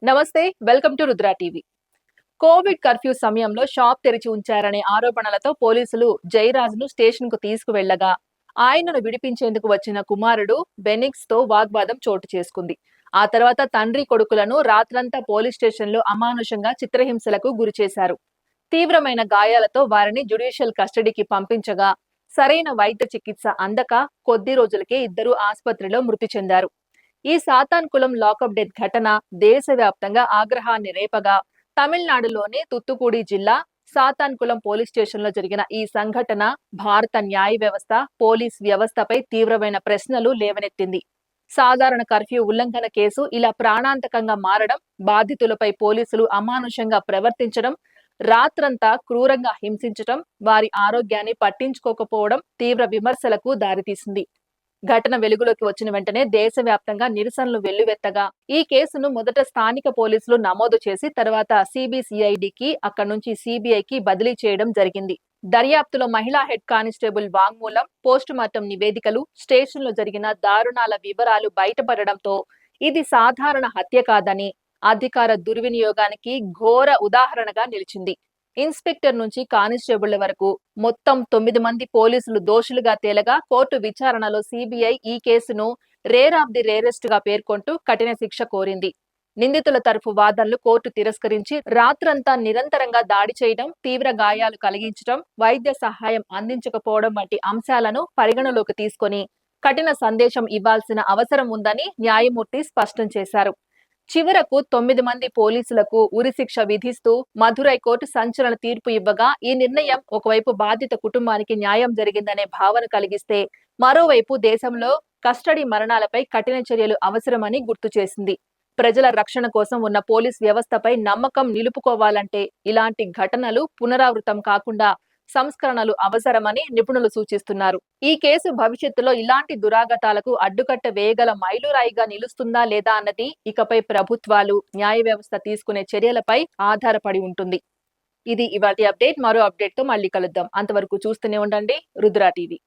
నమస్తే, welcome to Rudra TV. Covid curfew సమయంలో shop తెరిచి ఉంచారనే ఆరోపణలతో పోలీసులు జయరాజ్ను స్టేషన్కు తీసుకువెళ్లగా ఆయనను విడిపించేందుకు వచ్చిన కుమారుడు బెనిక్స్ తో వాగ్వాదం చోటు చేసుకుంది. ఆ తర్వాత తండ్రి కొడుకులను రాత్రంతా పోలీస్ స్టేషన్లో అమానుషంగా చిత్రహింసలకు గురిచేశారు. తీవ్రమైన గాయాలతో వారిని జ్యుడిషియల్ కస్టడీకి పంపించగా సరైన వైద్య చికిత్స అందక కొద్ది రోజులకే ఇద్దరు ఆసుపత్రిలో మృతి చెందారు. ఈ సాతాన్కులం లాకప్ డెత్ ఘటన దేశవ్యాప్తంగా ఆగ్రహాన్ని రేపగా తమిళనాడులోని తుత్తుకూడి జిల్లా సాతాన్కులం పోలీస్ స్టేషన్లో జరిగిన ఈ సంఘటన భారత న్యాయ వ్యవస్థ, పోలీస్ వ్యవస్థపై తీవ్రమైన ప్రశ్నలు లేవనెత్తింది. సాధారణ కర్ఫ్యూ ఉల్లంఘన కేసు ఇలా ప్రాణాంతకంగా మారడం, బాధితులపై పోలీసులు అమానుషంగా ప్రవర్తించడం, రాత్రంతా క్రూరంగా హింసించటం, వారి ఆరోగ్యాన్ని పట్టించుకోకపోవడం తీవ్ర విమర్శలకు దారితీసింది. ఘటన వెలుగులోకి వచ్చిన వెంటనే దేశవ్యాప్తంగా నిరసనలు వెల్లువెత్తగా ఈ కేసును మొదట స్థానిక పోలీసులు నమోదు చేసి తర్వాత సిబిసిఐడికి, అక్కడి నుంచి సిబిఐకి బదిలీ చేయడం జరిగింది. దర్యాప్తులో మహిళా హెడ్ కానిస్టేబుల్ వాంగ్మూలం, పోస్టుమార్టం నివేదికలు, స్టేషన్లో జరిగిన దారుణాల వివరాలు బయటపడడంతో ఇది సాధారణ హత్య కాదని, అధికార దుర్వినియోగానికి ఘోర ఉదాహరణగా నిలిచింది. ఇన్స్పెక్టర్ నుంచి కానిస్టేబుళ్ల వరకు మొత్తం 9 మంది పోలీసులు దోషులుగా తేలగా కోర్టు విచారణలో సిబిఐ ఈ కేసును రేర్ ఆఫ్ ది రేరెస్ట్ గా పేర్కొంటూ కఠిన శిక్ష కోరింది. నిందితుల తరఫు వాదనలు కోర్టు తిరస్కరించి రాత్రంతా నిరంతరంగా దాడి చేయడం, తీవ్ర గాయాలు కలిగించడం, వైద్య సహాయం అందించకపోవడం వంటి అంశాలను పరిగణలోకి తీసుకొని కఠిన సందేశం ఇవ్వాల్సిన అవసరం ఉందని న్యాయమూర్తి స్పష్టం చేశారు. చివరకు 9 మంది పోలీసులకు ఉరిశిక్ష విధిస్తూ మదురై కోర్టు సంచలన తీర్పు ఇవ్వగా ఈ నిర్ణయం ఒకవైపు బాధిత కుటుంబానికి న్యాయం జరిగిందనే భావన కలిగిస్తే, మరోవైపు దేశంలో కస్టడీ మరణాలపై కఠిన చర్యలు అవసరమని గుర్తు చేసింది. ప్రజల రక్షణ కోసం ఉన్న పోలీస్ వ్యవస్థపై నమ్మకం నిలుపుకోవాలంటే ఇలాంటి ఘటనలు పునరావృతం కాకుండా సంస్కరణలు అవసరమని నిపుణులు సూచిస్తున్నారు. ఈ కేసు భవిష్యత్తులో ఇలాంటి దురాఘాతాలకు అడ్డుకట్ట వేయగల మైలురాయిగా నిలుస్తుందా లేదా అన్నది ఇకపై ప్రభుత్వాలు, న్యాయ వ్యవస్థ తీసుకునే చర్యలపై ఆధారపడి ఉంటుంది. ఇది ఇవాల్టి అప్డేట్. మరో అప్డేట్ తో మళ్ళీ కలుద్దాం. అంతవరకు చూస్తూనే ఉండండి రుద్రా టీవీ.